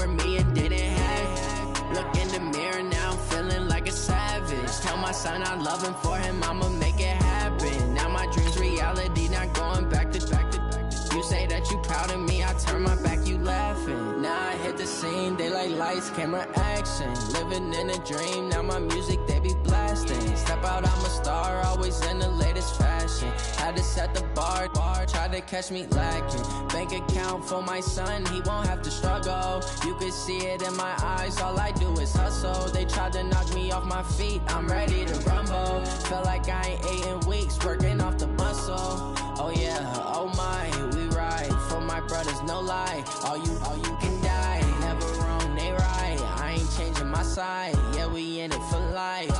over me and didn't have. Look in the mirror now, I'm feeling like a savage. Tell my son I love him, for him I'ma make it happen. Now my dream's reality, not going back to. You say that you proud of me, I turn my back, you laughing. Now I hit the scene, they like lights, camera, action. Living in a dream, now my music they be blasting. Step out, I'm a star, always in the latest fashion. Had to set the bar, try to catch me lacking. Bank account for my son, he won't have to struggle. You can see it in my eyes, all I do is hustle. They tried to knock me off my feet, I'm ready to rumble. Feel like I ain't ate in weeks, working off the muscle. Oh yeah, oh my, we ride for my brothers, no lie. All you can die, never wrong, they right. I ain't changing my side, yeah, we in it for life.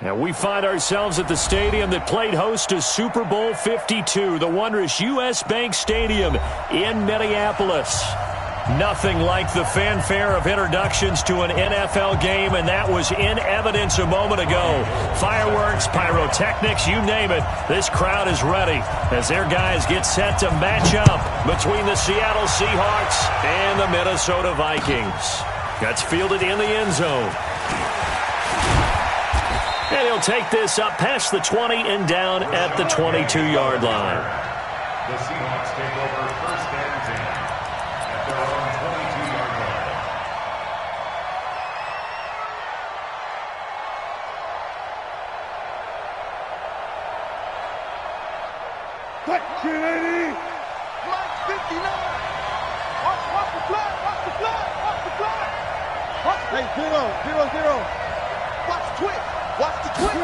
And we find ourselves at the stadium that played host to Super Bowl 52, the wondrous U.S. Bank Stadium in Minneapolis. Nothing like the fanfare of introductions to an NFL game, and that was in evidence a moment ago. Fireworks, pyrotechnics, you name it. This crowd is ready as their guys get set to match up between the Seattle Seahawks and the Minnesota Vikings. That's fielded in the end zone. And he'll take this up past the 20 and down at the 22-yard line. The Seahawks take over first and 10 at their own 22-yard line. Cut, 380. Mike 59. Watch the flag, watch the flag, watch the flag. Hey, 0-0-0. Watch twitch. Watch the twitch.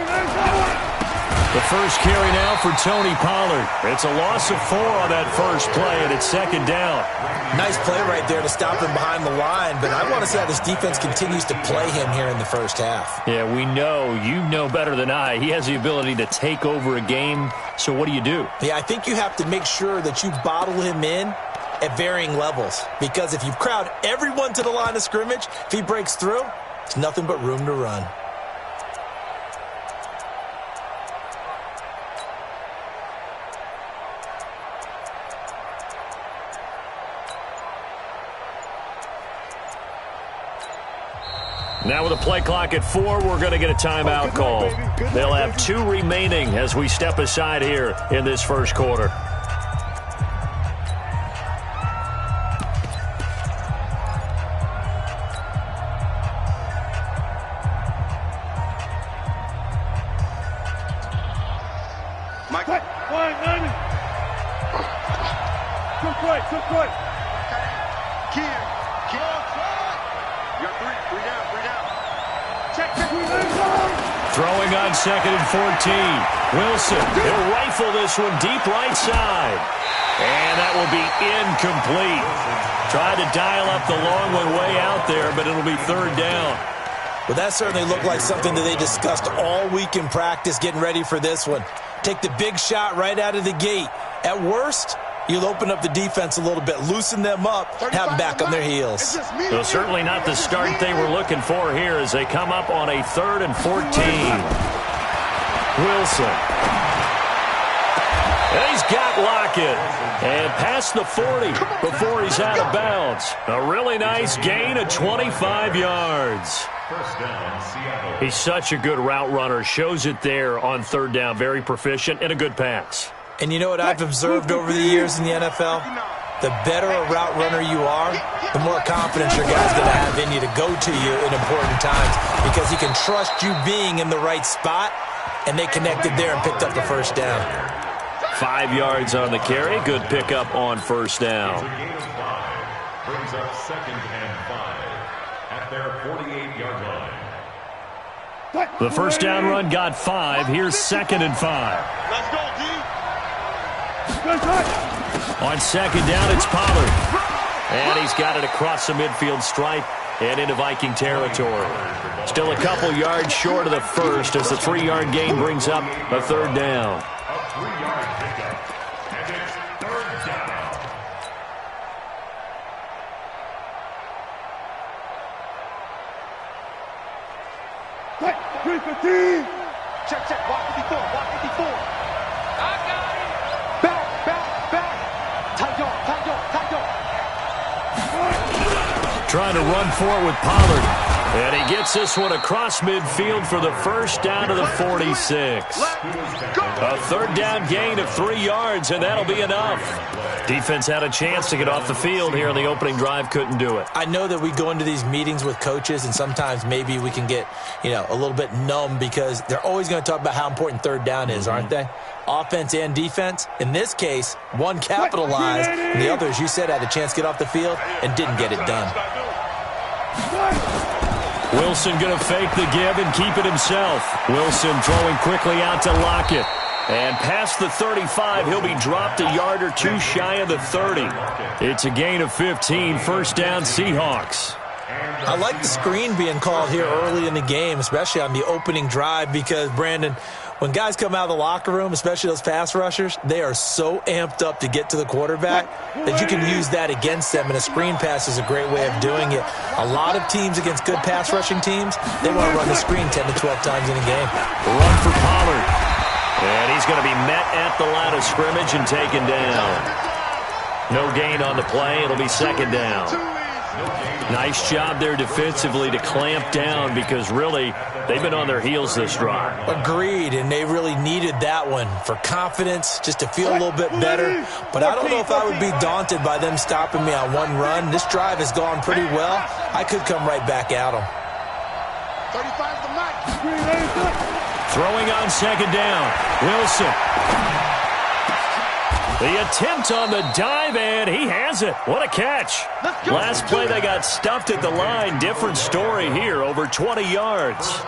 The first carry now for Tony Pollard. It's a loss of 4 on that first play, and it's second down. Nice play right there to stop him behind the line, but I want to say how this defense continues to play him here in the first half. Yeah, we know. You know better than I. He has the ability to take over a game, so what do you do? Yeah, I think you have to make sure that you bottle him in at varying levels, because if you crowd everyone to the line of scrimmage, if he breaks through, it's nothing but room to run. Now with a play clock at 4, we're going to get a timeout call. They'll have 2 remaining as we step aside here in this first quarter. Throwing on 2nd and 14. Wilson, he'll rifle this one deep right side. And that will be incomplete. Tried to dial up the long one way out there, but it'll be 3rd down. Well, that certainly looked like something that they discussed all week in practice getting ready for this one. Take the big shot right out of the gate. At worst, you'll open up the defense a little bit, loosen them up, have them back on their heels. So certainly not the start they were looking for here as they come up on a 3rd and 14. Wilson. And he's got Lockett. And past the 40 before he's out of bounds. A really nice gain of 25 yards. First down, Seattle. He's such a good route runner. Shows it there on 3rd down. Very proficient and a good pass. And you know what I've observed over the years in the NFL? The better a route runner you are, the more confidence your guy's going to have in you to go to you in important times because he can trust you being in the right spot, and they connected there and picked up the first down. 5 yards on the carry. Good pickup on first down. A gain of 5 brings up 2nd and 5 at their 48-yard line. The first down run got 5. Here's 2nd and 5. Let's go, D. On 2nd down, it's Pollard. And he's got it across the midfield stripe and into Viking territory. Still a couple yards short of the first as the 3-yard gain brings up a 3rd down. A 3-yard pickup, and it's 3rd down. Check, 315. Check, watch 54, watch 54. I got it. Back. Tight Trying to run for it with Pollard. And he gets this one across midfield for the first down to the 46. A third down gain of 3 yards, and that'll be enough. Defense had a chance to get off the field here on the opening drive, couldn't do it. I know that we go into these meetings with coaches, and sometimes maybe we can get, a little bit numb because they're always going to talk about how important third down is, aren't they? Offense and defense. In this case, one capitalized, and the other, as you said, had a chance to get off the field and didn't get it done. Wilson going to fake the give and keep it himself. Wilson throwing quickly out to Lockett. And past the 35, he'll be dropped a yard or two shy of the 30. It's a gain of 15, first down Seahawks. I like the screen being called here early in the game, especially on the opening drive, because, Brandon, when guys come out of the locker room, especially those pass rushers, they are so amped up to get to the quarterback that you can use that against them, and a screen pass is a great way of doing it. A lot of teams against good pass rushing teams, they want to run the screen 10 to 12 times in a game. Run for Pollard. And he's going to be met at the line of scrimmage and taken down. No gain on the play. It'll be second down. Nice job there defensively to clamp down because really they've been on their heels this drive. Agreed, and they really needed that one for confidence, just to feel a little bit better. But I don't know if I would be daunted by them stopping me on one run. This drive has gone pretty well. I could come right back at them. 35's the match. Throwing on second down. Wilson. The attempt on the dive, and he has it. What a catch. Last play, they got stuffed at the line. Different story here, over 20 yards.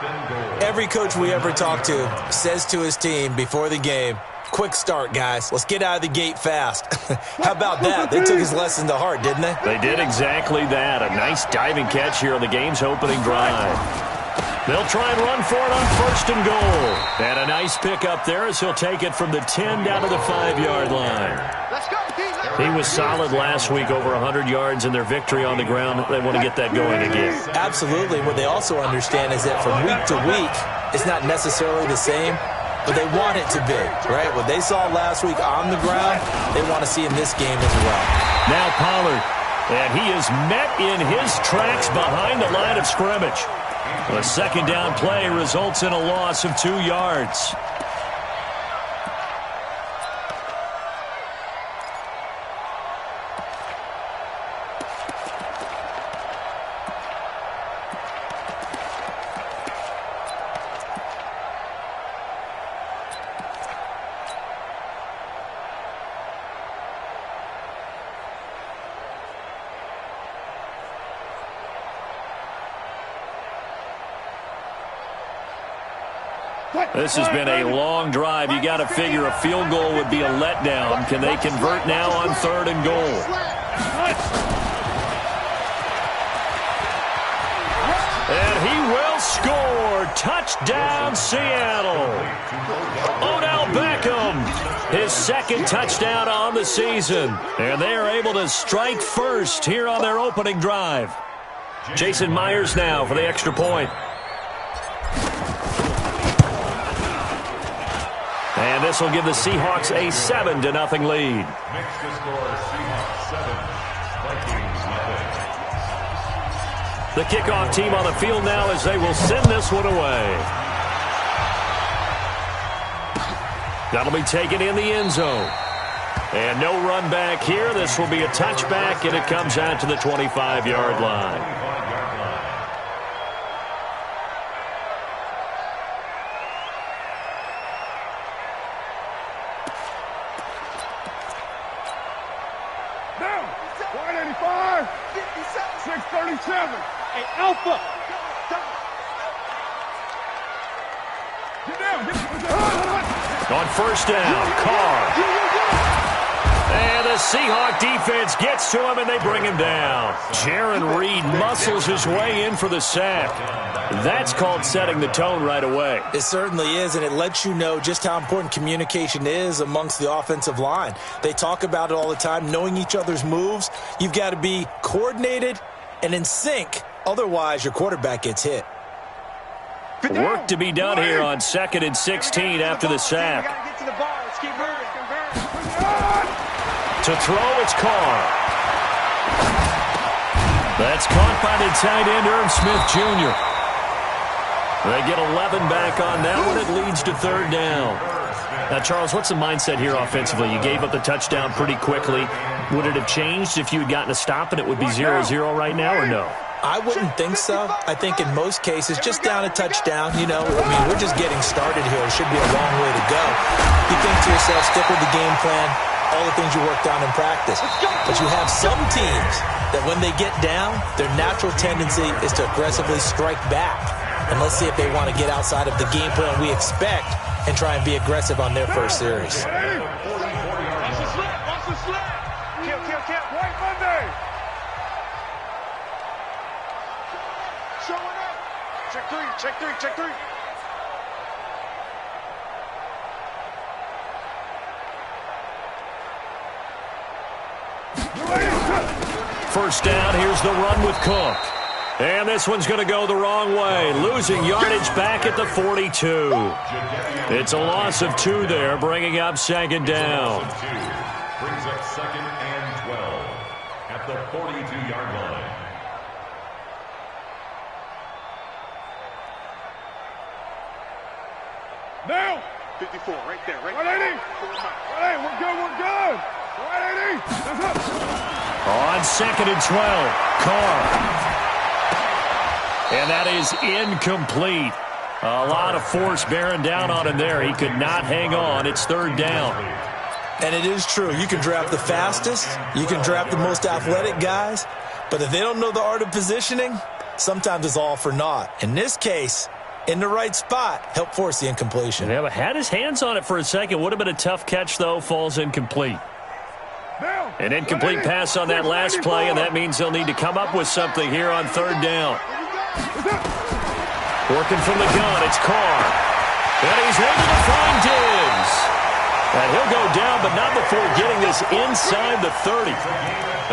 Every coach we ever talk to says to his team before the game, quick start, guys. Let's get out of the gate fast. How about that? They took his lesson to heart, didn't they? They did exactly that. A nice diving catch here on the game's opening drive. They'll try and run for it on first and goal. And a nice pickup there as he'll take it from the 10 down to the 5-yard line. He was solid last week, over 100 yards in their victory on the ground. They want to get that going again. Absolutely. What they also understand is that from week to week, it's not necessarily the same, but they want it to be, right? What they saw last week on the ground, they want to see in this game as well. Now Pollard, and he is met in his tracks behind the line of scrimmage. A second down play results in a loss of 2 yards. This has been a long drive. You got to figure a field goal would be a letdown. Can they convert now on third and goal? And he will score. Touchdown, Seattle. Odell Beckham, his second touchdown on the season. And they are able to strike first here on their opening drive. Jason Myers now for the extra point. And this will give the Seahawks a 7-0 lead. Next to score, Seahawks 7, Vikings nothing. The kickoff team on the field now as they will send this one away. That'll be taken in the end zone. And no run back here. This will be a touchback, and it comes out to the 25-yard line. Hey, Alpha! Get down! On first down, Carr. And the Seahawk defense gets to him, and they bring him down. Jaron Reed muscles his way in for the sack. That's called setting the tone right away. It certainly is, and it lets you know just how important communication is amongst the offensive line. They talk about it all the time, knowing each other's moves. You've got to be coordinated and in sync. Otherwise, your quarterback gets hit. Work to be done here on 2nd and 16 after the sack. To throw, it's Carr. That's caught by the tight end, Irv Smith Jr. They get 11 back on that one. It leads to third down. Now, Charles, what's the mindset here offensively? You gave up the touchdown pretty quickly. Would it have changed if you had gotten a stop and it would be 0-0 right now, or no? I wouldn't think so. I think in most cases, just down a touchdown, you know, I mean, we're just getting started here. It should be a long way to go. You think to yourself, stick with the game plan, all the things you worked on in practice. But you have some teams that when they get down, their natural tendency is to aggressively strike back. And let's see if they want to get outside of the game plan we expect and try and be aggressive on their first series. Watch the slap. Watch the slap. Kill. White Monday. Showing up. Check three. First down, here's the run with Cook. And this one's going to go the wrong way. Losing yardage back at the 42. It's a loss of 2 there, bringing up second down. Brings up second and 12 at the 42-yard line. Now. 54, right there. 180. 180, we're good. 180. That's up. On second and 12, Carr. And that is incomplete. A lot of force bearing down on him there. He could not hang on. It's third down. And it is true. You can draft the fastest. You can draft the most athletic guys. But if they don't know the art of positioning, sometimes it's all for naught. In this case, in the right spot, help force the incompletion. Yeah, but had his hands on it for a second. Would have been a tough catch, though. Falls incomplete. An incomplete pass on that last play, and that means they'll need to come up with something here on third down. Working from the gun, it's Carr. And he's able to find Diggs. And he'll go down, but not before getting this inside the 30.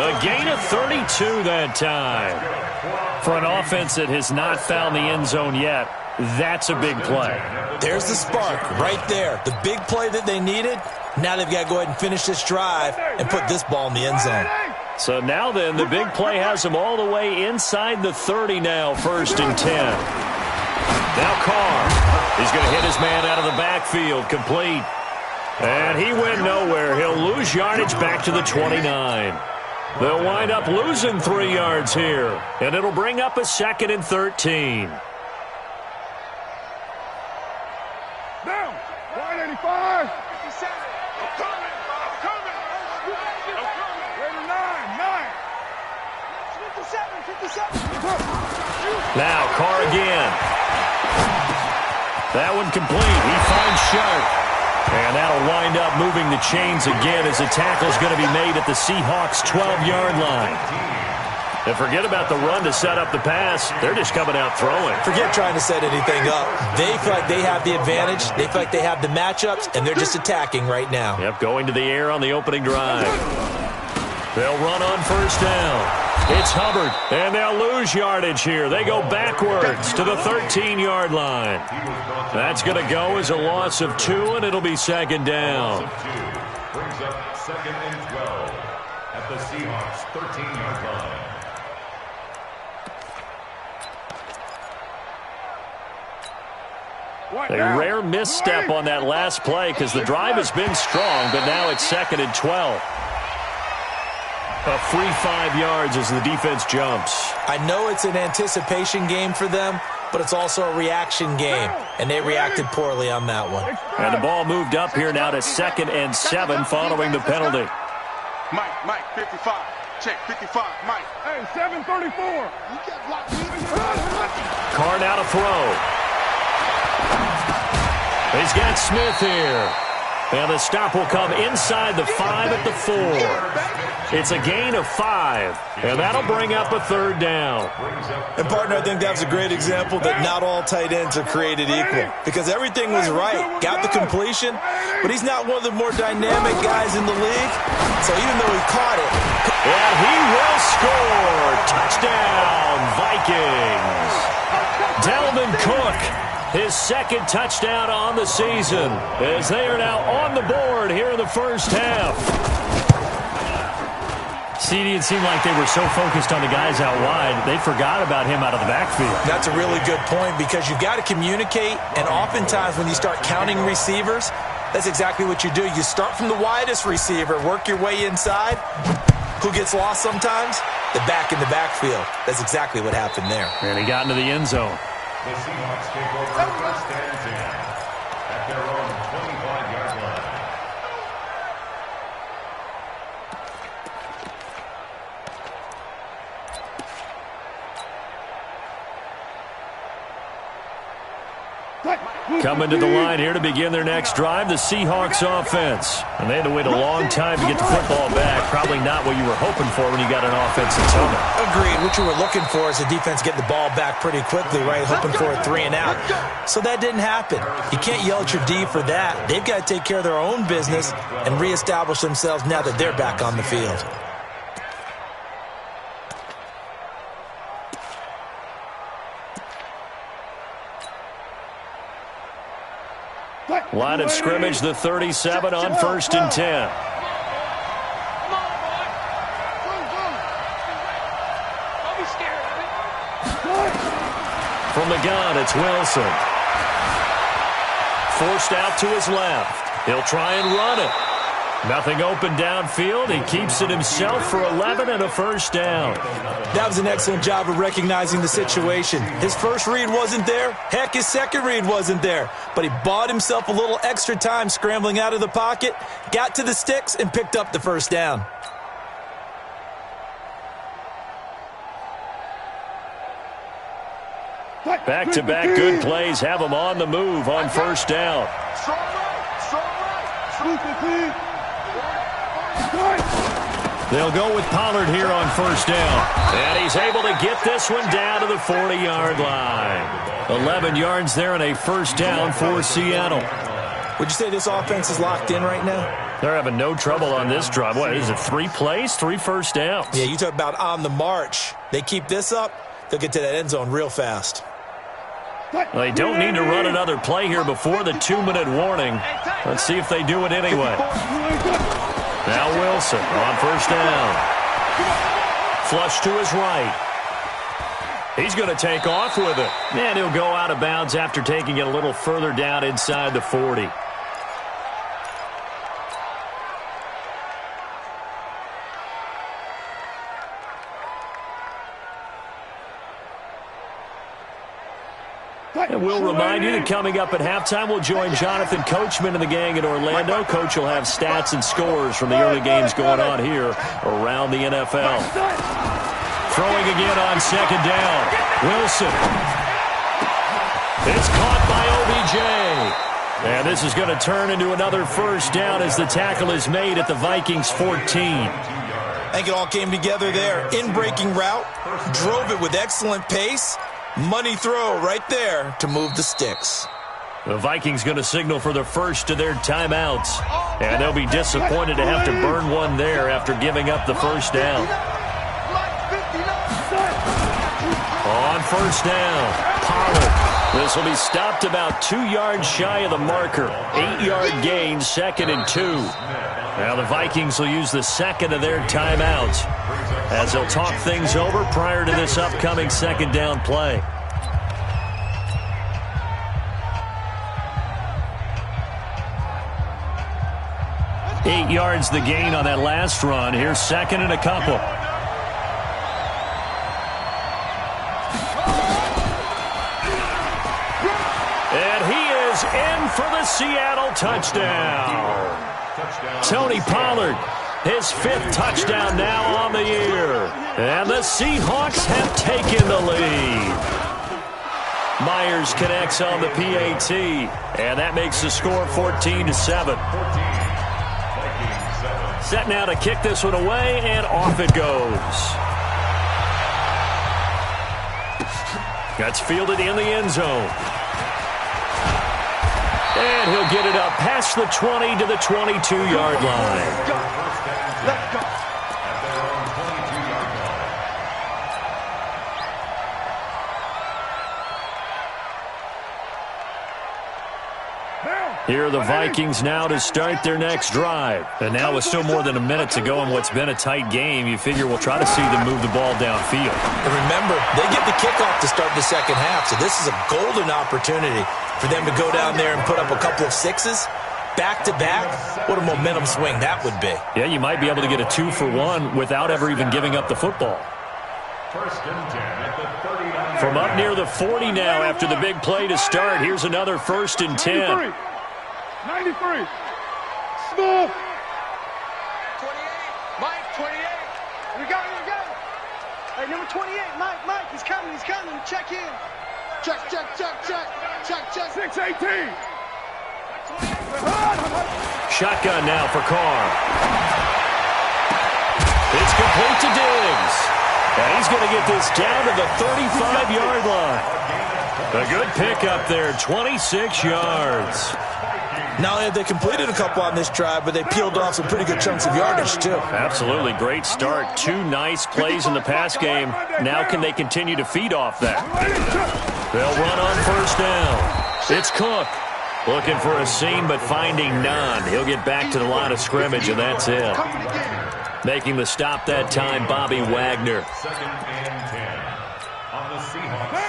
A gain of 32 that time. For an offense that has not found the end zone yet, that's a big play. There's the spark right there. The big play that they needed. Now they've got to go ahead and finish this drive and put this ball in the end zone. So now then, the big play has them all the way inside the 30 now, first and 10. Now Carr. He's going to hit his man out of the backfield, complete. And he went nowhere. He'll lose yardage back to the 29. They'll wind up losing 3 yards here, and it'll bring up a second and 13. Down. 185. 57. I'm coming. Ready, 9. 57. Now Carr again. That one complete. He finds Sharp. And that'll wind up moving the chains again as the tackle's going to be made at the Seahawks' 12-yard line. And forget about the run to set up the pass. They're just coming out throwing. Forget trying to set anything up. They feel like they have the advantage. They feel like they have the matchups, and they're just attacking right now. Yep, going to the air on the opening drive. They'll run on first down. It's Hubbard, and they'll lose yardage here. They go backwards to the 13-yard line. That's going to go as a loss of 2, and it'll be second down. Brings up second and 12 at the Seahawks' 13-yard line. A rare misstep on that last play because the drive has been strong, but now it's second and 12. A free 5 yards as the defense jumps. I know it's an anticipation game for them, but it's also a reaction game, and they reacted poorly on that one. And the ball moved up here now to second and 7 following the penalty. Mike, 55. Check, 55, Mike. Hey, 734. Carr now to throw. He's got Smith here. And the stop will come inside the 5 at the 4. It's a gain of 5, and that'll bring up a third down. And, partner, I think that was a great example that not all tight ends are created equal because everything was right. Got the completion, but he's not one of the more dynamic guys in the league. So even though he caught it. And he will score. Touchdown, Vikings. Dalvin Cook. His second touchdown on the season as they are now on the board here in the first half. CD, it seemed like they were so focused on the guys out wide, they forgot about him out of the backfield. That's a really good point because you've got to communicate, and oftentimes when you start counting receivers, that's exactly what you do. You start from the widest receiver, work your way inside. Who gets lost sometimes? The back in the backfield. That's exactly what happened there. And he got into the end zone. The Seahawks take over first and 10 at their own 25-yard line. Coming to the line here to begin their next drive, the Seahawks offense. And they had to wait a long time to get the football back. Probably not what you were hoping for when you got an offensive tunnel. Agreed. What you were looking for is the defense getting the ball back pretty quickly, right? Hoping for a 3 and out. So that didn't happen. You can't yell at your D for that. They've got to take care of their own business and reestablish themselves now that they're back on the field. Line of scrimmage, the 37 on 1st and 10. From the gun, it's Wilson. Forced out to his left. He'll try and run it. Nothing open downfield. He keeps it himself for 11 and a first down. That was an excellent job of recognizing the situation. His first read wasn't there. Heck, his second read wasn't there. But he bought himself a little extra time scrambling out of the pocket, got to the sticks, and picked up the first down. Back-to-back good plays have him on the move on first down. They'll go with Pollard here on first down. And he's able to get this one down to the 40-yard line. 11 yards there and a first down for Seattle. Would you say this offense is locked in right now? They're having no trouble on this drive. What is it, 3 plays, 3 first downs? Yeah, you talk about on the march. They keep this up, they'll get to that end zone real fast. Well, they don't need to run another play here before the 2-minute warning. Let's see if they do it anyway. Now Wilson on first down. Flush to his right. He's going to take off with it. And he'll go out of bounds after taking it a little further down inside the 40. And we'll remind you that coming up at halftime, we'll join Jonathan Coachman and the gang in Orlando. Coach will have stats and scores from the early games going on here around the NFL. Throwing again on second down. Wilson. It's caught by OBJ. And this is going to turn into another first down as the tackle is made at the Vikings 14. I think it all came together there. In-breaking route, drove it with excellent pace. Money throw right there to move the sticks. The Vikings going to signal for the first of their timeouts. And they'll be disappointed to have to burn one there after giving up the first down. On first down, Pollard. This will be stopped about 2 yards shy of the marker. 8-yard gain, 2nd and 2. Now the Vikings will use the second of their timeouts as they'll talk things over prior to this upcoming second down play. Eight yards the gain on that last run. Here's second and a couple. And he is in for the Seattle touchdown. Tony Pollard, his 5th touchdown now on the year. And the Seahawks have taken the lead. Myers connects on the PAT, and that makes the score 14-7. Set now to kick this one away, and off it goes. That's fielded in the end zone. And he'll get it up past the 20 to the 22-yard line. Here are the Vikings now to start their next drive. And now with still more than a minute to go in what's been a tight game, you figure we'll try to see them move the ball downfield. And remember, they get the kickoff to start the second half, so this is a golden opportunity for them to go down there and put up a couple of sixes. Back-to-back, what a momentum swing that would be. Yeah, you might be able to get a 2-for-1 without ever even giving up the football. First and 10 at the 39. From up near the 40 now after the big play to start, here's another 1st and 10. 93. Small. 28. Mike, 28. We got it. Hey, number 28, Mike, he's coming. Check in. Check. 618. Shotgun now for Carr. It's complete to Diggs. And he's going to get this down to the 35-yard line. A good pickup there, 26 yards. Not only have they completed a couple on this drive, but they peeled off some pretty good chunks of yardage, too. Absolutely. Great start. 2 nice plays in the pass game. Now can they continue to feed off that? They'll run on 1st down. It's Cook. Looking for a seam, but finding none. He'll get back to the line of scrimmage, and that's it. Making the stop that time, Bobby Wagner.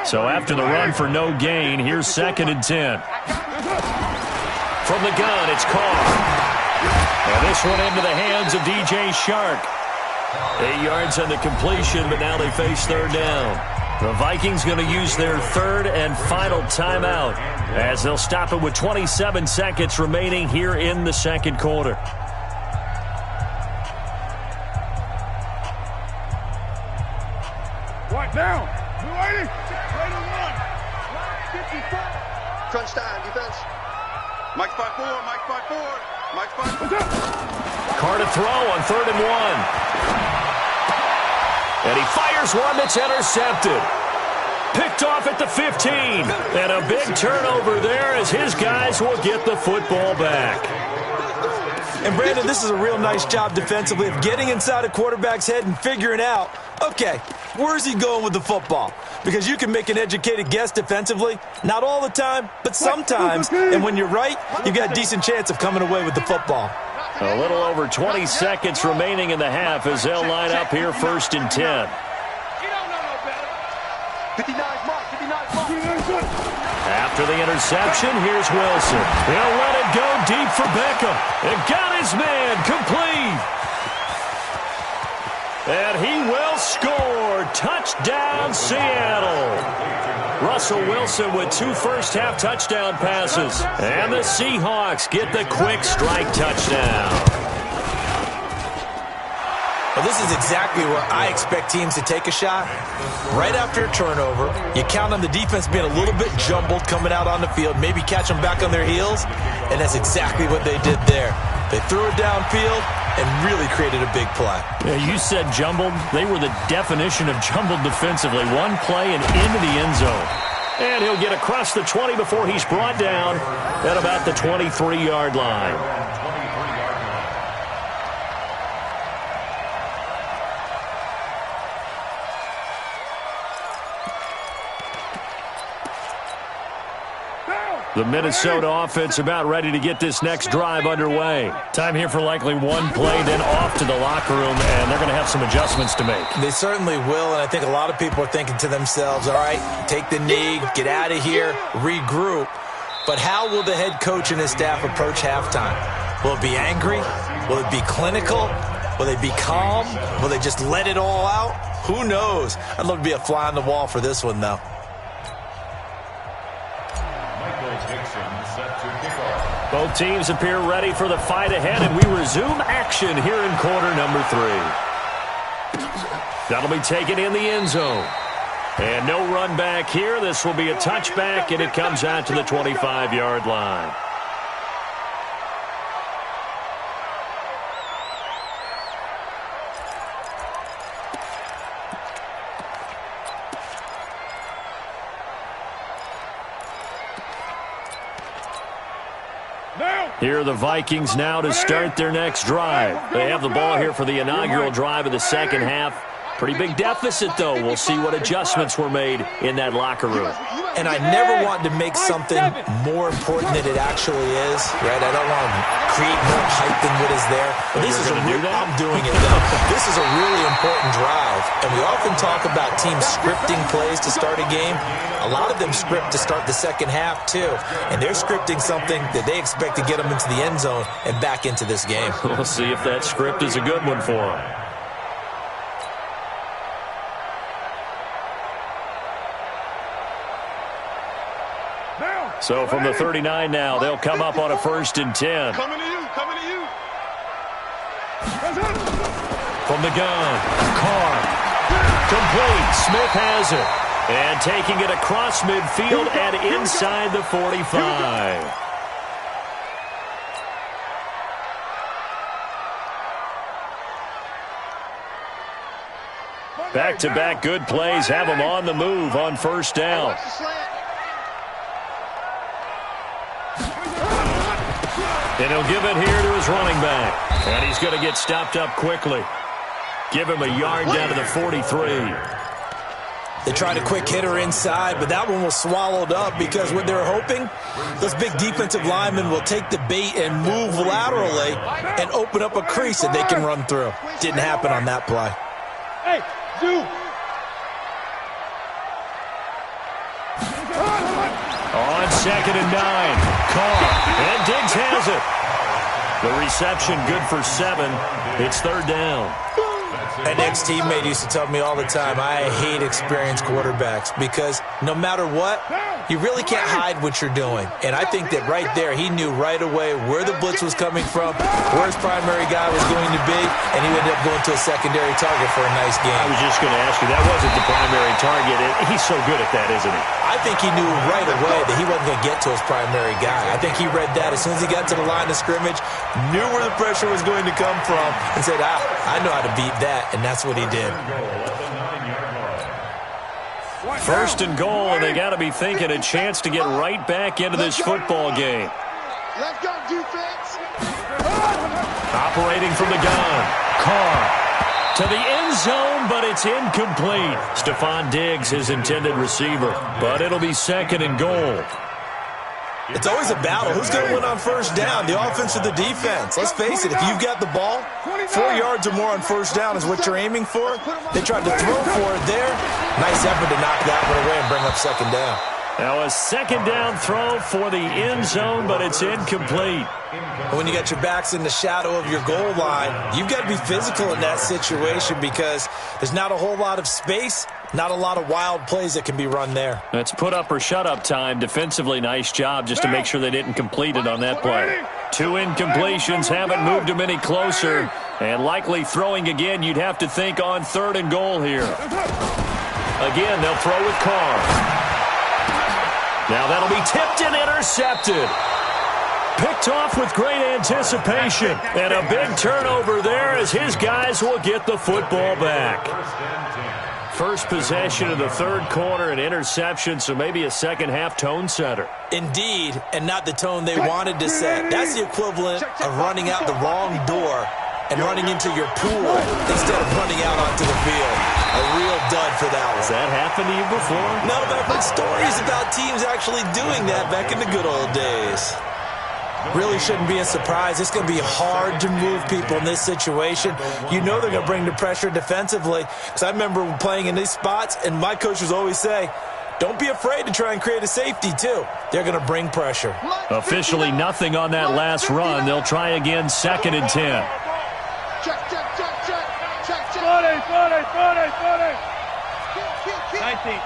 So after the run for no gain, here's 2nd and 10. From the gun, it's Carr. And this one into the hands of DJ Shark. 8 yards on the completion, but now they face 3rd down. The Vikings going to use their 3rd and final timeout as they'll stop it with 27 seconds remaining here in the 2nd quarter. Right down. 280. Right on 1. 54. Crunch time, defense. Mike's 5-4. Carr to throw on 3rd and 1. And he fires one that's intercepted. Picked off at the 15. And a big turnover there as his guys will get the football back. And, Brandon, this is a real nice job defensively of getting inside a quarterback's head and figuring out, okay, where's he going with the football? Because you can make an educated guess defensively. Not all the time, but sometimes. And when you're right, you've got a decent chance of coming away with the football. A little over 20 seconds remaining in the half as they'll line up here 1st and 10. 59 mark. After the interception, here's Wilson. He'll let it go deep for Beckham. And got his man complete. And he will score. Touchdown, Seattle. Russell Wilson with 2 first-half touchdown passes. And the Seahawks get the quick strike touchdown. Well, this is exactly where I expect teams to take a shot. Right after a turnover, you count on the defense being a little bit jumbled coming out on the field, maybe catch them back on their heels, and that's exactly what they did there. They threw it downfield and really created a big play. Yeah, you said jumbled. They were the definition of jumbled defensively. One play and into the end zone. And he'll get across the 20 before he's brought down at about the 23-yard line. The Minnesota offense about ready to get this next drive underway. Time here for likely one play, then off to the locker room, and they're going to have some adjustments to make. They certainly will, and I think a lot of people are thinking to themselves, all right, take the knee, get out of here, regroup. But how will the head coach and his staff approach halftime? Will it be angry? Will it be clinical? Will they be calm? Will they just let it all out? Who knows? I'd love to be a fly on the wall for this one, though. Both teams appear ready for the fight ahead, and we resume action here in quarter number 3. That'll be taken in the end zone. And no run back here. This will be a touchback, and it comes out to the 25-yard line. Here are the Vikings now to start their next drive. They have the ball here for the inaugural drive of the second half. Pretty big deficit, though. We'll see what adjustments were made in that locker room. And I never want to make something more important than it actually is, right? I don't want to create more hype than what is there. But this is I'm doing it, though. This is a really important drive. And we often talk about teams scripting plays to start a game. A lot of them script to start the second half, too. And they're scripting something that they expect to get them into the end zone and back into this game. We'll see if that script is a good one for them. So from the 39 now, they'll come up on a 1st and 10. Coming to you, coming to you. From the gun, Carr. Complete. Smith has it. And taking it across midfield and inside the 45. Back-to-back good plays have them on the move on 1st down. And he'll give it here to his running back. And he's going to get stopped up quickly. Give him a yard down to the 43. They tried a quick hitter inside, but that one was swallowed up because what they're hoping, those big defensive linemen will take the bait and move laterally and open up a crease that they can run through. Didn't happen on that play. Hey, dude. On 2nd and 9, Carr, and Diggs has it. The reception good for 7. It's 3rd down. An ex-teammate used to tell me all the time, I hate experienced quarterbacks because no matter what, you really can't hide what you're doing. And I think that right there, he knew right away where the blitz was coming from, where his primary guy was going to be, and he ended up going to a secondary target for a nice game. I was just going to ask you, that wasn't the primary target. He's so good at that, isn't he? I think he knew right away that he wasn't going to get to his primary guy. I think he read that as soon as he got to the line of scrimmage, knew where the pressure was going to come from, and said, I know how to beat that, and that's what he did. 1st and goal, and they got to be thinking a chance to get right back into this football game. Let's go, defense. Operating from the gun, Carr. To the end zone, but it's incomplete. Stephon Diggs, his intended receiver. But it'll be 2nd and goal. It's always a battle. Who's going to win on 1st down, the offense or the defense? Let's face it, if you've got the ball, 4 yards or more on 1st down is what you're aiming for. They tried to throw for it there. Nice effort to knock that one away and bring up 2nd down. Now a 2nd down throw for the end zone, but it's incomplete. When you got your backs in the shadow of your goal line, you've got to be physical in that situation because there's not a whole lot of space, not a lot of wild plays that can be run there. That's put up or shut up time. Defensively, nice job just to make sure they didn't complete it on that play. 2 incompletions haven't moved them any closer. And likely throwing again, you'd have to think on 3rd and goal here. Again, they'll throw with Carr. Now that'll be tipped and intercepted. Picked off with great anticipation. And a big turnover there as his guys will get the football back. First possession of the 3rd quarter, an interception, so maybe a second-half tone setter. Indeed, and not the tone they wanted to set. That's the equivalent of running out the wrong door and running into your pool instead of running out onto the field. A real dud for that one. Has that happened to you before? No, but I've heard stories about teams actually doing that back in the good old days. Really shouldn't be a surprise. It's going to be hard to move people in this situation. You know they're going to bring the pressure defensively. Because I remember playing in these spots, and my coaches always say, don't be afraid to try and create a safety, too. They're going to bring pressure. Officially nothing on that last run. They'll try again, 2nd and 10. Check. 40. 19.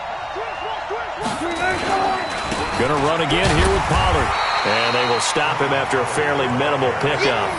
Going to run again here with Pollard. And they will stop him after a fairly minimal pickup.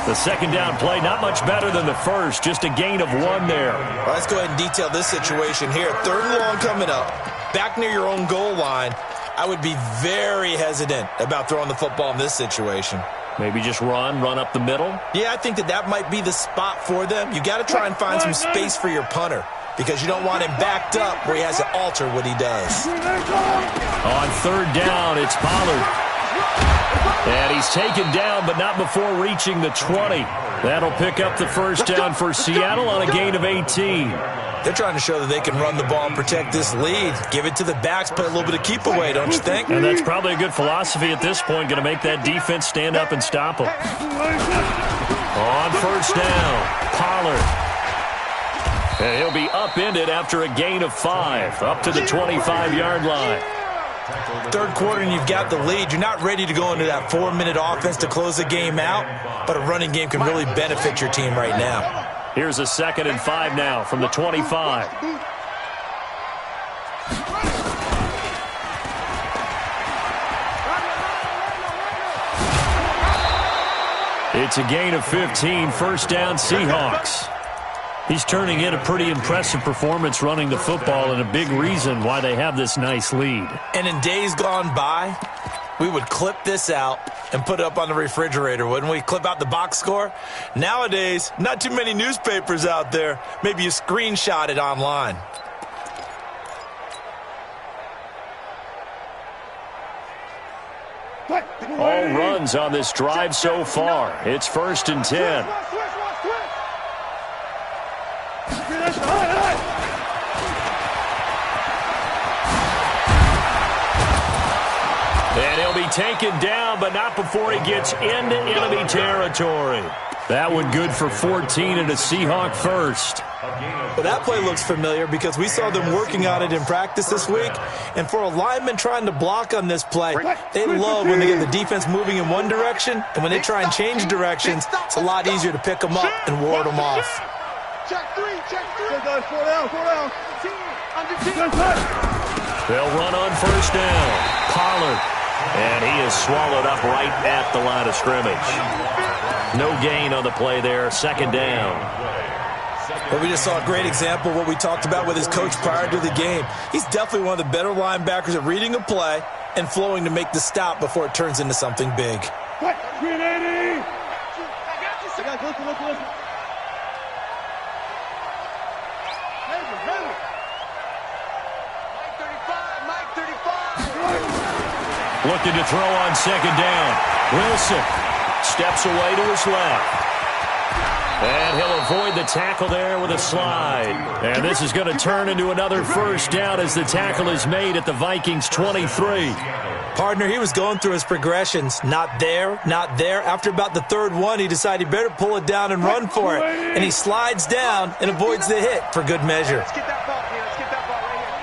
The 2nd down play, not much better than the first, just a gain of 1 there. Well, let's go ahead and detail this situation here. 3rd and long coming up, back near your own goal line. I would be very hesitant about throwing the football in this situation. Maybe just run up the middle? Yeah, I think that might be the spot for them. You got to try and find some space for your punter because you don't want him backed up where he has to alter what he does. On 3rd down, it's Pollard. And he's taken down, but not before reaching the 20. That'll pick up the first down for Seattle on a gain of 18. They're trying to show that they can run the ball and protect this lead. Give it to the backs, play a little bit of keep away, don't you think? And that's probably a good philosophy at this point, going to make that defense stand up and stop them. On first down, Pollard. And he'll be upended after a gain of 5, up to the 25-yard line. Third quarter and you've got the lead. You're not ready to go into that 4-minute offense to close the game out, but a running game can really benefit your team right now. Here's a 2nd and 5 now from the 25. It's a gain of 15, first down Seahawks. He's turning in a pretty impressive performance running the football and a big reason why they have this nice lead. And in days gone by, we would clip this out and put it up on the refrigerator, wouldn't we? Clip out the box score. Nowadays, not too many newspapers out there. Maybe you screenshot it online. All runs on this drive so far. It's 1st and 10. And he'll be taken down, but not before he gets into enemy territory. That one good for 14 and a Seahawk first. Well, that play looks familiar because we saw them working on it in practice this week. And for a lineman trying to block on this play, they love when they get the defense moving in one direction. And when they try and change directions, it's a lot easier to pick them up and ward them off. Check three. Four down. They'll run on first down. Pollard. And he is swallowed up right at the line of scrimmage. No gain on the play there. 2nd down. Well, we just saw a great example of what we talked about with his coach prior to the game. He's definitely one of the better linebackers at reading a play and flowing to make the stop before it turns into something big. Looking to throw on 2nd down. Wilson steps away to his left. And he'll avoid the tackle there with a slide. And this is going to turn into another first down as the tackle is made at the Vikings 23. Partner, he was going through his progressions. Not there, not there. After about the 3rd one, he decided he better pull it down and run for it. And he slides down and avoids the hit for good measure. Let's get that ball here. Let's get that ball right here.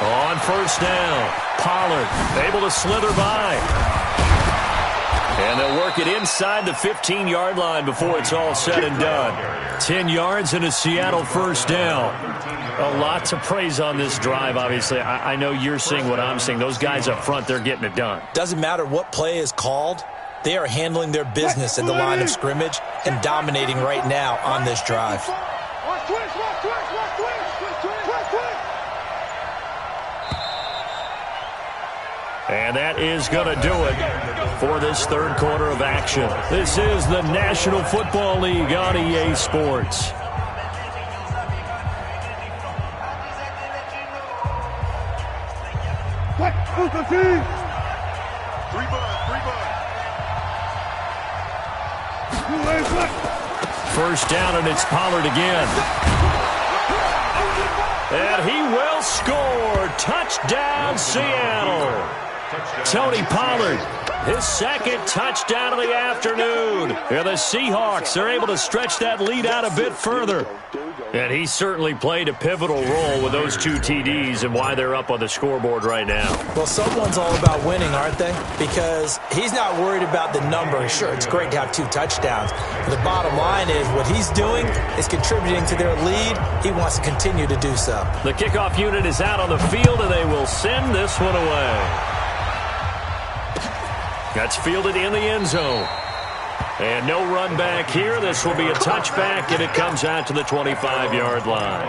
On first down, Pollard able to slither by. And they'll work it inside the 15-yard line before it's all said and done. 10 yards and a Seattle first down. A lot to praise on this drive, obviously. I know you're seeing what I'm seeing. Those guys up front, they're getting it done. Doesn't matter what play is called. They are handling their business at the line of scrimmage and dominating right now on this drive. And that is going to do it for this 3rd quarter of action. This is the National Football League on EA Sports. First down, and it's Pollard again. And he will score. Touchdown, Seattle. Tony Pollard, his 2nd touchdown of the afternoon. And the Seahawks are able to stretch that lead out a bit further. And he certainly played a pivotal role with those 2 TDs and why they're up on the scoreboard right now. Well, someone's all about winning, aren't they? Because he's not worried about the number. Sure, it's great to have 2 touchdowns. But the bottom line is what he's doing is contributing to their lead. He wants to continue to do so. The kickoff unit is out on the field, and they will send this one away. That's fielded in the end zone. And no run back here. This will be a touchback, and it comes out to the 25-yard line.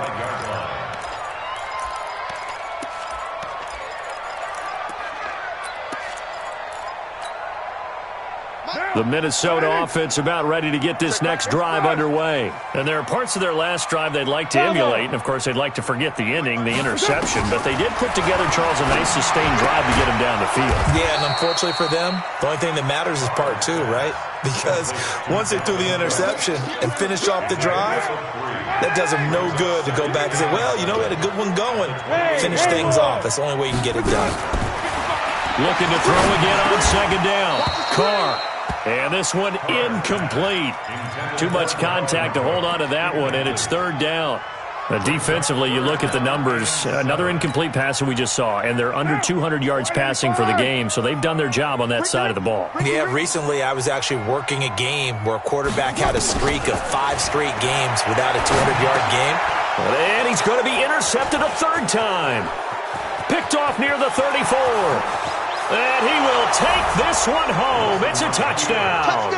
The Minnesota offense about ready to get this next drive underway. And there are parts of their last drive they'd like to emulate. And, of course, they'd like to forget the ending, the interception. But they did put together, Charles, a nice sustained drive to get them down the field. Yeah, and unfortunately for them, the only thing that matters is part two, right? Because once they threw the interception and finished off the drive, that does them no good to go back and say, well, you know, we had a good one going. Finish things off. That's the only way you can get it done. Looking to throw again on second down. Carr. And this one incomplete. Too much contact to hold on to that one, and it's third down. Defensively, you look at the numbers. Another incomplete pass that we just saw, and they're under 200 yards passing for the game, so they've done their job on that side of the ball. Yeah, recently I was actually working a game where a quarterback had a streak of 5 straight games without a 200-yard game. And he's going to be intercepted a third time. Picked off near the 34. And he will take this one home. It's a touchdown.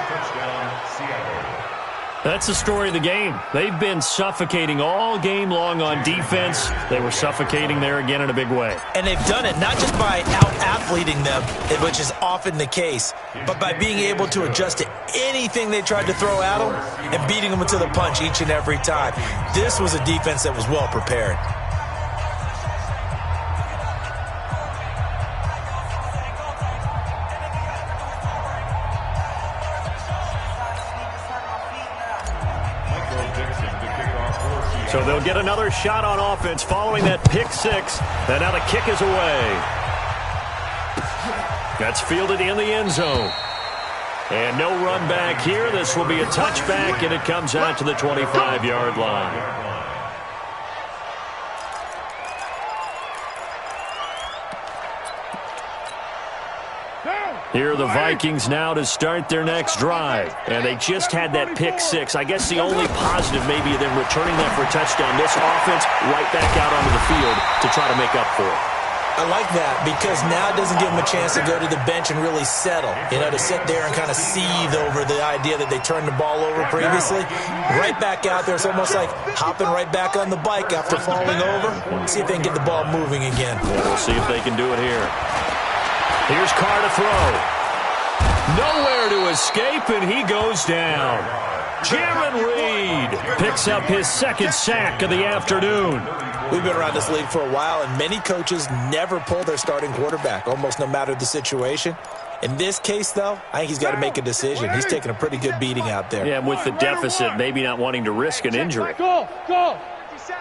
That's the story of the game. They've been suffocating all game long on defense. They were suffocating there again in a big way. And they've done it not just by out-athleting them, which is often the case, but by being able to adjust to anything they tried to throw at them and beating them to the punch each and every time. This was a defense that was well prepared. So they'll get another shot on offense following that pick six. And now the kick is away. That's fielded in the end zone. And no run back here. This will be a touchback, and it comes out to the 25-yard line. Here are the Vikings now to start their next drive. And they just had that pick six. I guess the only positive maybe of them returning that for a touchdown. This offense right back out onto the field to try to make up for it. I like that because now it doesn't give them a chance to go to the bench and really settle. You know, to sit there and kind of seethe over the idea that they turned the ball over previously. Right back out there. It's almost like hopping right back on the bike after falling over. See if they can get the ball moving again. Yeah, we'll see if they can do it here. Here's Carr to throw. Nowhere to escape, and he goes down. Jaron Reed picks up his second sack of the afternoon. We've been around this league for a while, and many coaches never pull their starting quarterback, almost no matter the situation. In this case, though, I think he's got to make a decision. He's taking a pretty good beating out there. Yeah, with the deficit, maybe not wanting to risk an injury. Go! 57.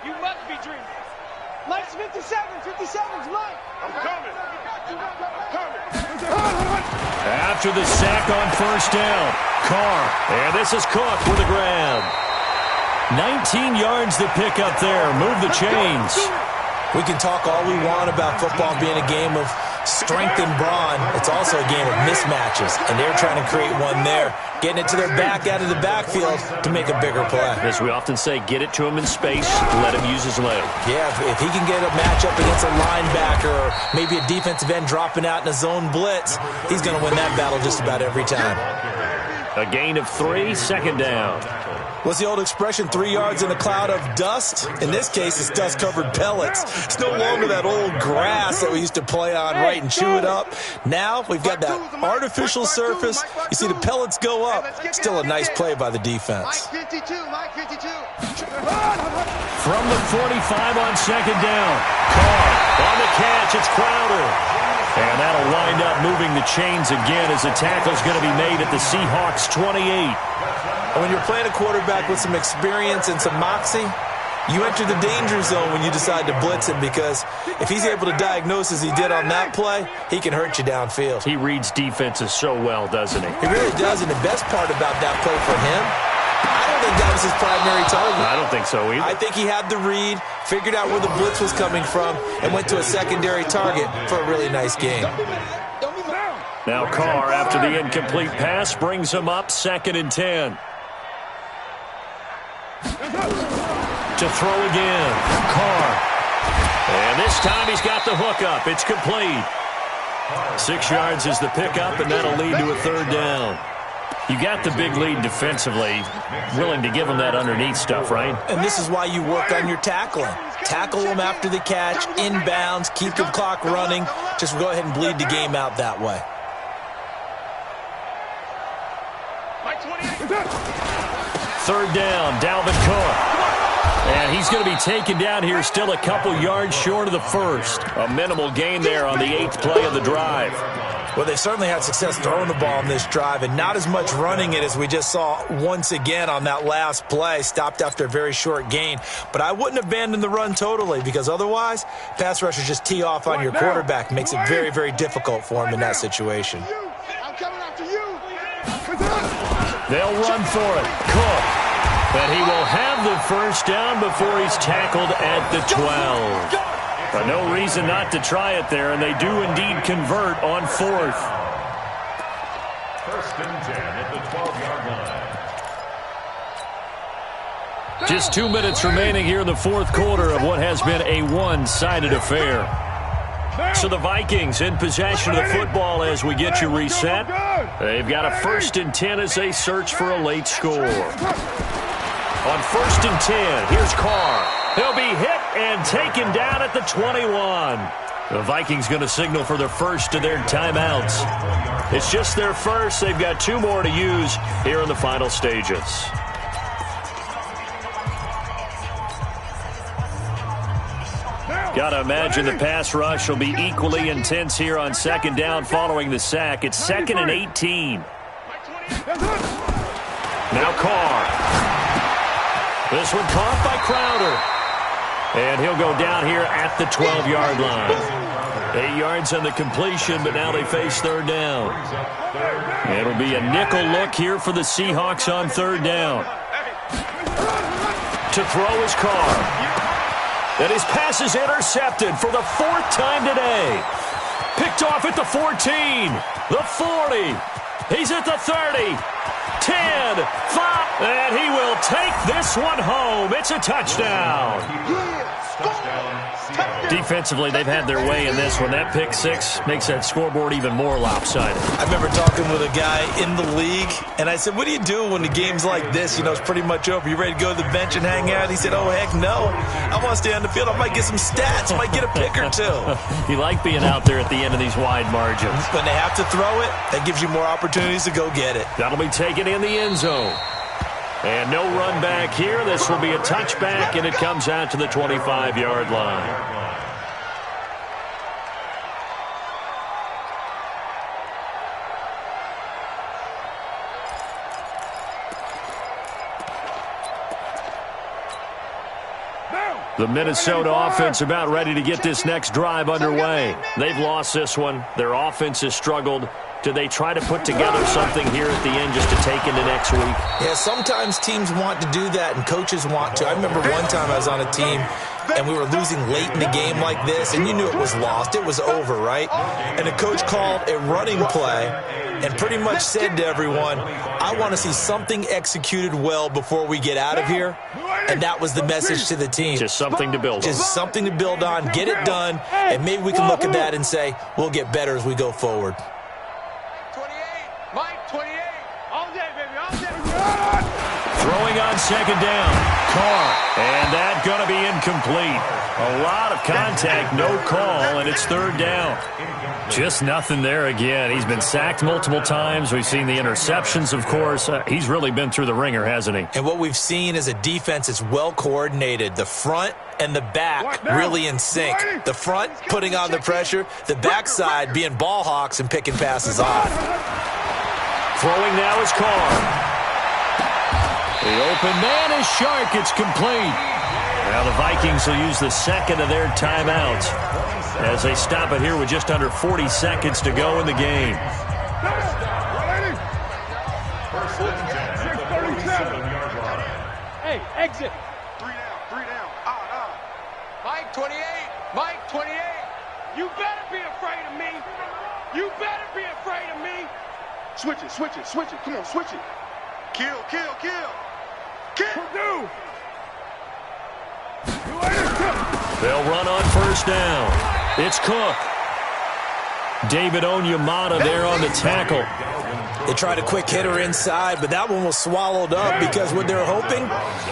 You must be dreaming. Mike's 57. 57's Mike. I'm coming. After the sack on first down, Carr. And this is Cook with a grab. 19 yards to pick up there. Move the chains. We can talk all we want about football being a game of strength and brawn. It's also a game of mismatches, and they're trying to create one there, getting it to their back out of the backfield to make a bigger play. As we often say, get it to him in space, let him use his leg. Yeah, if he can get a matchup against a linebacker or maybe a defensive end dropping out in a zone blitz, he's going to win that battle just about every time. A gain of 3, second down. What's the old expression, 3 yards in a cloud of dust? In this case, it's dust-covered pellets. It's no longer that old grass that we used to play on, right, and chew it up. Now we've got that artificial surface. You see the pellets go up. Still a nice play by the defense. Mike 52. From the 45 on second down. Carr on the catch. It's Crowder. And that'll wind up moving the chains again as the tackle's going to be made at the Seahawks 28. When you're playing a quarterback with some experience and some moxie, you enter the danger zone when you decide to blitz him, because if he's able to diagnose as he did on that play, he can hurt you downfield. He reads defenses so well, doesn't he? He really does, and the best part about that play for him, I don't think that was his primary target. I don't think so either. I think he had the read, figured out where the blitz was coming from, and went to a secondary target for a really nice game. Now Carr, after the incomplete pass, brings him up 2nd and 10. To throw again, Carr. And this time he's got the hook up. It's complete. 6 yards is the pickup, and that'll lead to a third down. You got the big lead defensively, willing to give him that underneath stuff, right? And this is why you work on your tackling. Tackle them after the catch, inbounds, keep the clock running. Just go ahead and bleed the game out that way. Third down, Dalvin Cook. And he's going to be taken down here still a couple yards short of the first. A minimal gain there on the 8th play of the drive. Well, they certainly had success throwing the ball on this drive and not as much running it as we just saw once again on that last play. Stopped after a very short gain. But I wouldn't abandon the run totally because otherwise, pass rushers just tee off on your quarterback. Makes it very, very difficult for him in that situation. I'm coming after you. They'll run for it. Cook. But he will have the first down before he's tackled at the 12. But no reason not to try it there, and they do indeed convert on 4th. First and 10 at the 12-yard line. Just 2 minutes remaining here in the 4th quarter of what has been a one-sided affair. So the Vikings in possession of the football as we get you reset. They've got a 1st and 10 as they search for a late score. On 1st and 10, here's Carr. He'll be hit and taken down at the 21. The Vikings going to signal for the first of their timeouts. It's just their first. They've got 2 more to use here in the final stages. Got to imagine the pass rush will be equally intense here on 2nd down following the sack. It's 2nd and 18. Now Carr. This one caught by Crowder. And he'll go down here at the 12-yard line. 8 yards on the completion, but now they face 3rd down. It'll be a nickel look here for the Seahawks on 3rd down. To throw is Carr. And his pass is intercepted for the 4th time today. Picked off at the 14, the 40. He's at the 30. 10, 5, and he will take this one home. It's a touchdown. Defensively, they've had their way in this one. That pick 6 makes that scoreboard even more lopsided. I remember talking with a guy in the league, and I said, what do you do when the game's like this? You know, it's pretty much over. You ready to go to the bench and hang out? He said, oh, heck no. I want to stay on the field. I might get some stats. I might get a pick or 2. You like being out there at the end of these wide margins. When they have to throw it, that gives you more opportunities to go get it. That'll be taken in the end zone. And no run back here. This will be a touchback, and it comes out to the 25-yard line. The Minnesota offense about ready to get this next drive underway. They've lost this one. Their offense has struggled. Do they try to put together something here at the end just to take into next week? Yeah, sometimes teams want to do that and coaches want to. I remember one time I was on a team and we were losing late in the game like this, and you knew it was lost. It was over, right? And the coach called a running play and pretty much said to everyone, I want to see something executed well before we get out of here. And that was the message to the team. Just something to build on. Just something to build on, get it done, and maybe we can look at that and say, we'll get better as we go forward. 28, Mike, 28. All day, baby, all day. Throwing on 2nd down. Carr. And that's going to be incomplete. A lot of contact, no call, and it's 3rd down. Just nothing there again. He's been sacked multiple times. We've seen the interceptions, of course. He's really been through the ringer, hasn't he? And what we've seen is a defense that's well coordinated. The front and the back really in sync. The front putting on the pressure. The backside being ball hawks and picking passes off. Throwing now is Carr. The open man is Shark. It's complete. Now the Vikings will use the 2nd of their timeouts as they stop it here with just under 40 seconds to go in the game. Hey, exit. 3 down. Mike, 28. Mike, 28. You better be afraid of me. You better be afraid of me. Switch it. Come on, switch it. Kill. They'll run on 1st down. It's Cook. David Onyemata there on the tackle. They tried a quick hitter inside, but that one was swallowed up because what they're hoping,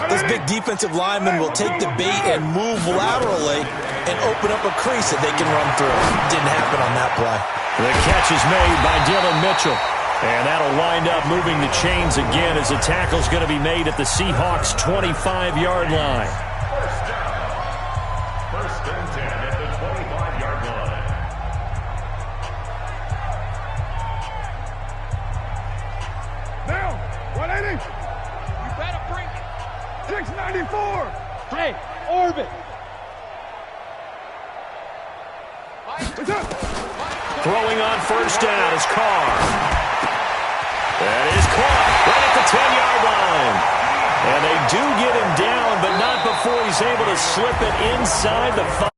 this big defensive lineman will take the bait and move laterally and open up a crease that they can run through. Didn't happen on that play. The catch is made by Dylan Mitchell. And that'll wind up moving the chains again as the tackle's going to be made at the Seahawks' 25-yard line. First down. First and 10 at the 25-yard line. Now, 180. You better bring it. 694. Hey, orbit. What's up? Throwing on first down is Carr. That is caught right at the 10-yard line. And they do get him down, but not before he's able to slip it inside the 5.